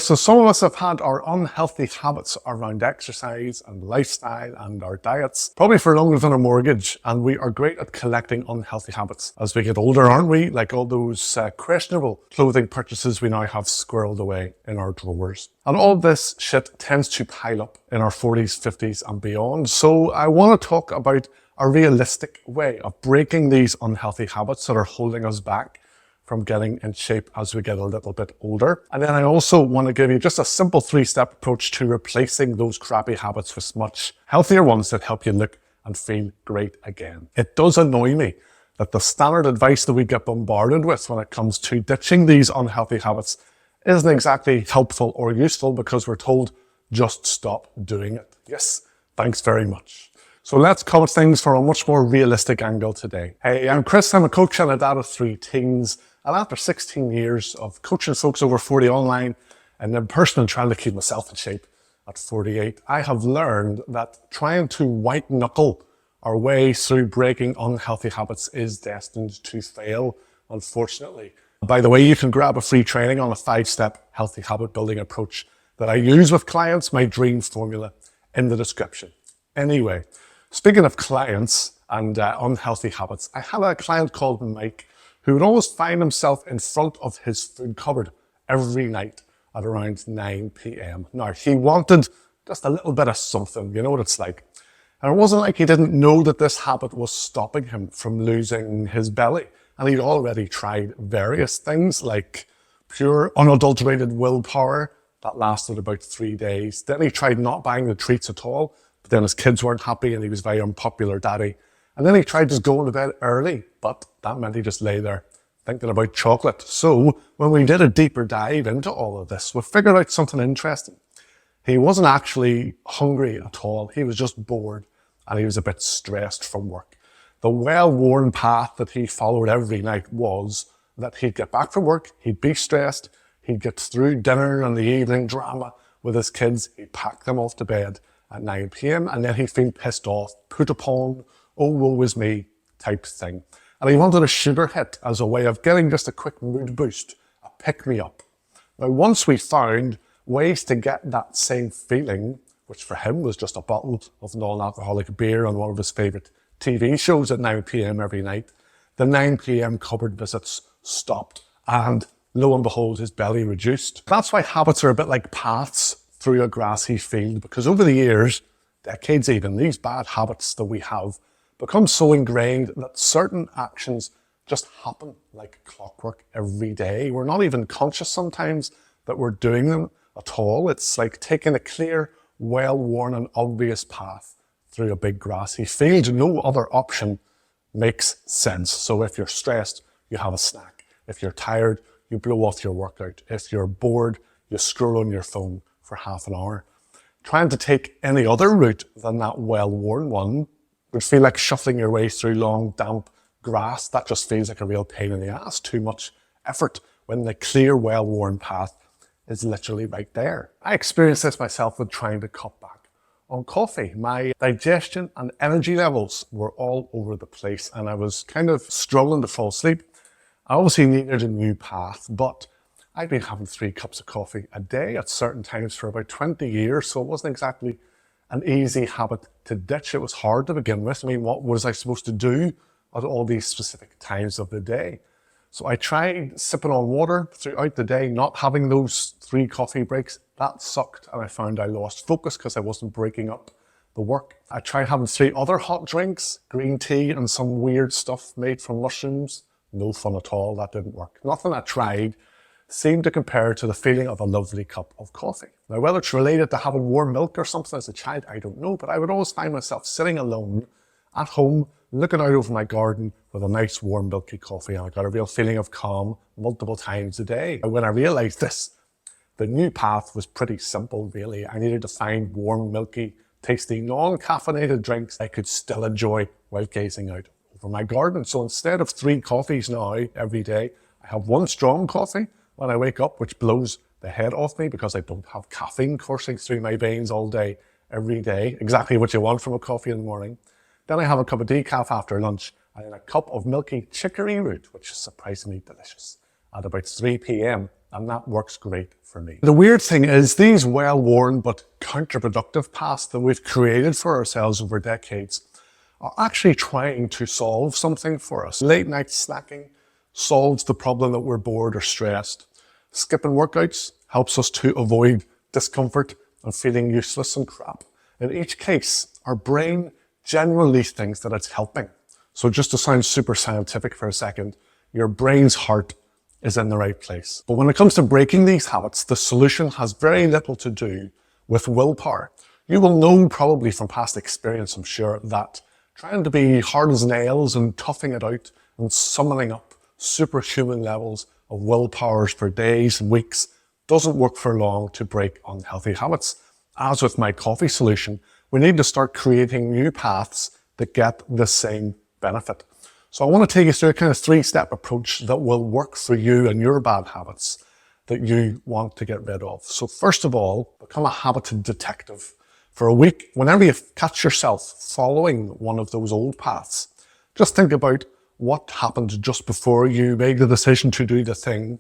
So some of us have had our unhealthy habits around exercise and lifestyle and our diets, probably for longer than a mortgage, and we are great at collecting unhealthy habits. As we get older, aren't we? Like all those questionable clothing purchases we now have squirreled away in our drawers. And all this shit tends to pile up in our 40s, 50s and beyond. So I want to talk about a realistic way of breaking these unhealthy habits that are holding us back from getting in shape as we get a little bit older. And then I also want to give you just a simple 3-step approach to replacing those crappy habits with much healthier ones that help you look and feel great again. It does annoy me that the standard advice that we get bombarded with when it comes to ditching these unhealthy habits isn't exactly helpful or useful, because we're told just stop doing it. Yes, thanks very much. So let's come at things from a much more realistic angle today. Hey, I'm Chris, I'm a coach and a dad of 3 teens. And after 16 years of coaching folks over 40 online and in person and trying to keep myself in shape at 48, I have learned that trying to white knuckle our way through breaking unhealthy habits is destined to fail, unfortunately. By the way, you can grab a free training on a 5-step healthy habit building approach that I use with clients, my dream formula, in the description. Anyway, speaking of clients and unhealthy habits, I had a client called Mike who would always find himself in front of his food cupboard every night at around 9 p.m. Now, he wanted just a little bit of something, you know what it's like. And it wasn't like he didn't know that this habit was stopping him from losing his belly. And he'd already tried various things like pure, unadulterated willpower that lasted about 3 days. Then he tried not buying the treats at all, but then his kids weren't happy and he was very unpopular daddy. And then he tried just going to bed early, but that meant he just lay there thinking about chocolate. So when we did a deeper dive into all of this, we figured out something interesting. He wasn't actually hungry at all. He was just bored and he was a bit stressed from work. The well-worn path that he followed every night was that he'd get back from work, he'd be stressed, he'd get through dinner and the evening drama with his kids, he'd pack them off to bed at 9 p.m. and then he'd feel pissed off, put upon, oh, woe is me type thing. And he wanted a sugar hit as a way of getting just a quick mood boost, a pick-me-up. Now, once we found ways to get that same feeling, which for him was just a bottle of non-alcoholic beer on one of his favourite TV shows at 9 p.m. every night, the 9 p.m. cupboard visits stopped and lo and behold, his belly reduced. That's why habits are a bit like paths through a grassy field, because over the years, decades even, these bad habits that we have become so ingrained that certain actions just happen like clockwork every day. We're not even conscious sometimes that we're doing them at all. It's like taking a clear, well-worn and obvious path through a big grassy field. No other option makes sense. So if you're stressed, you have a snack. If you're tired, you blow off your workout. If you're bored, you scroll on your phone for half an hour. Trying to take any other route than that well-worn one would feel like shuffling your way through long, damp grass. That just feels like a real pain in the ass. Too much effort when the clear, well-worn path is literally right there. I experienced this myself with trying to cut back on coffee. My digestion and energy levels were all over the place and I was kind of struggling to fall asleep. I obviously needed a new path, but I'd been having 3 cups of coffee a day at certain times for about 20 years, so it wasn't exactly an easy habit to ditch. It was hard to begin with. I mean, what was I supposed to do at all these specific times of the day? So I tried sipping on water throughout the day, not having those 3 coffee breaks. That sucked, and I found I lost focus because I wasn't breaking up the work. I tried having 3 other hot drinks, green tea and some weird stuff made from mushrooms. No fun at all, that didn't work. Nothing I tried seemed to compare to the feeling of a lovely cup of coffee. Now, whether it's related to having warm milk or something as a child, I don't know, but I would always find myself sitting alone at home, looking out over my garden with a nice warm milky coffee, and I got a real feeling of calm multiple times a day. And when I realized this, the new path was pretty simple, really. I needed to find warm, milky, tasty, non-caffeinated drinks I could still enjoy while gazing out over my garden. So instead of 3 coffees now every day, I have 1 strong coffee when I wake up, which blows the head off me because I don't have caffeine coursing through my veins all day, every day. Exactly what you want from a coffee in the morning. Then I have a cup of decaf after lunch and then a cup of milky chicory root, which is surprisingly delicious, at about 3 p.m. and that works great for me. The weird thing is these well-worn but counterproductive paths that we've created for ourselves over decades are actually trying to solve something for us. Late night snacking solves the problem that we're bored or stressed. Skipping workouts helps us to avoid discomfort and feeling useless and crap. In each case, our brain genuinely thinks that it's helping. So just to sound super scientific for a second, your brain's heart is in the right place. But when it comes to breaking these habits, the solution has very little to do with willpower. You will know probably from past experience, I'm sure, that trying to be hard as nails and toughing it out and summoning up superhuman levels of willpowers for days and weeks doesn't work for long to break unhealthy habits. As with my coffee solution, we need to start creating new paths that get the same benefit. So I want to take you through a kind of 3-step approach that will work for you and your bad habits that you want to get rid of. So first of all, become a habit detective. For a week, whenever you catch yourself following one of those old paths, just think about what happened just before you made the decision to do the thing,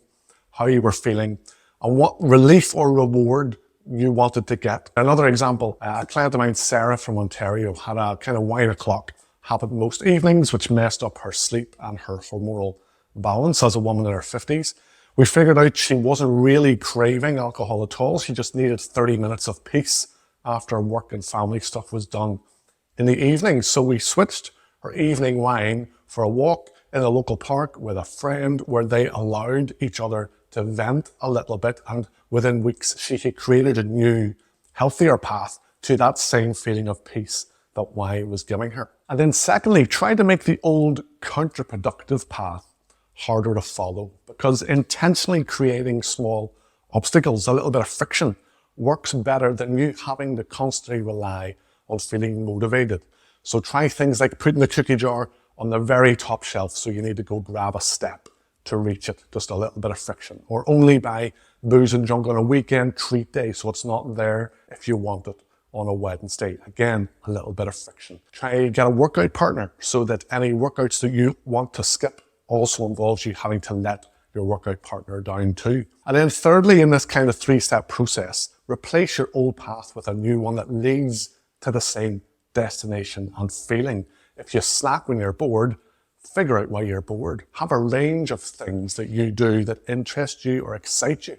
how you were feeling, and what relief or reward you wanted to get. Another example, a client of mine, Sarah from Ontario, had a kind of wine o'clock happen most evenings, which messed up her sleep and her hormonal balance as a woman in her 50s. We figured out she wasn't really craving alcohol at all. She just needed 30 minutes of peace after work and family stuff was done in the evening. So we switched her evening wine for a walk in a local park with a friend where they allowed each other to vent a little bit. And within weeks, she had created a new, healthier path to that same feeling of peace that wine was giving her. And then secondly, try to make the old counterproductive path harder to follow, because intentionally creating small obstacles, a little bit of friction, works better than you having to constantly rely on feeling motivated. So try things like putting the cookie jar on the very top shelf, so you need to go grab a step to reach it, just a little bit of friction. Or only buy booze and junk on a weekend treat day, so it's not there if you want it on a Wednesday. Again, a little bit of friction. Try get a workout partner so that any workouts that you want to skip also involves you having to let your workout partner down too. And then thirdly, in this kind of 3-step process, replace your old path with a new one that leads to the same destination and feeling. If you snack when you're bored, figure out why you're bored. Have a range of things that you do that interest you or excite you,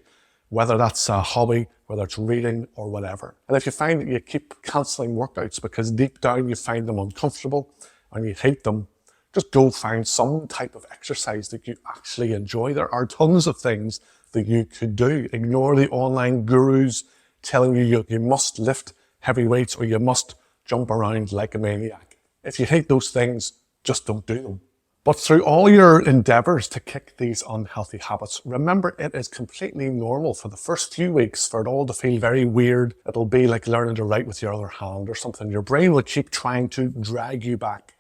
whether that's a hobby, whether it's reading or whatever. And if you find that you keep cancelling workouts because deep down you find them uncomfortable and you hate them, just go find some type of exercise that you actually enjoy. There are tons of things that you could do. Ignore the online gurus telling you you must lift heavy weights or you must jump around like a maniac. If you hate those things, just don't do them. But through all your endeavors to kick these unhealthy habits, remember it is completely normal for the first few weeks for it all to feel very weird. It'll be like learning to write with your other hand or something. Your brain will keep trying to drag you back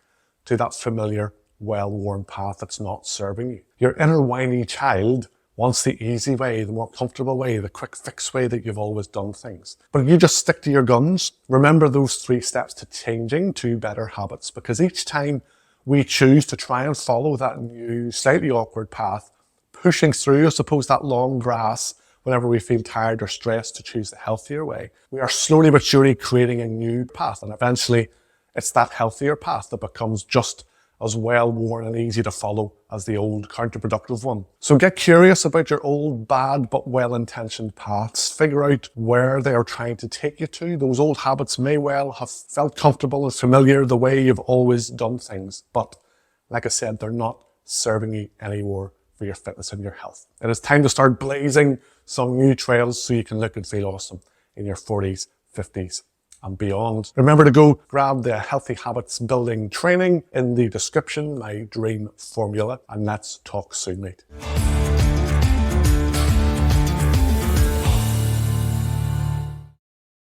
to that familiar, well-worn path that's not serving you. Your inner whiny child wants the easy way, the more comfortable way, the quick fix way that you've always done things. But if you just stick to your guns, remember those 3 steps to changing to better habits, because each time we choose to try and follow that new, slightly awkward path, pushing through, I suppose, that long grass whenever we feel tired or stressed to choose the healthier way. We are slowly but surely creating a new path, and eventually it's that healthier path that becomes just as well-worn and easy to follow as the old counterproductive one. So get curious about your old bad but well-intentioned paths. Figure out where they are trying to take you to. Those old habits may well have felt comfortable and familiar the way you've always done things, but like I said, they're not serving you anymore for your fitness and your health. It is time to start blazing some new trails so you can look and feel awesome in your 40s, 50s, and beyond. Remember to go grab the Healthy Habits Building training in the description, my dream formula, and let's talk soon, mate.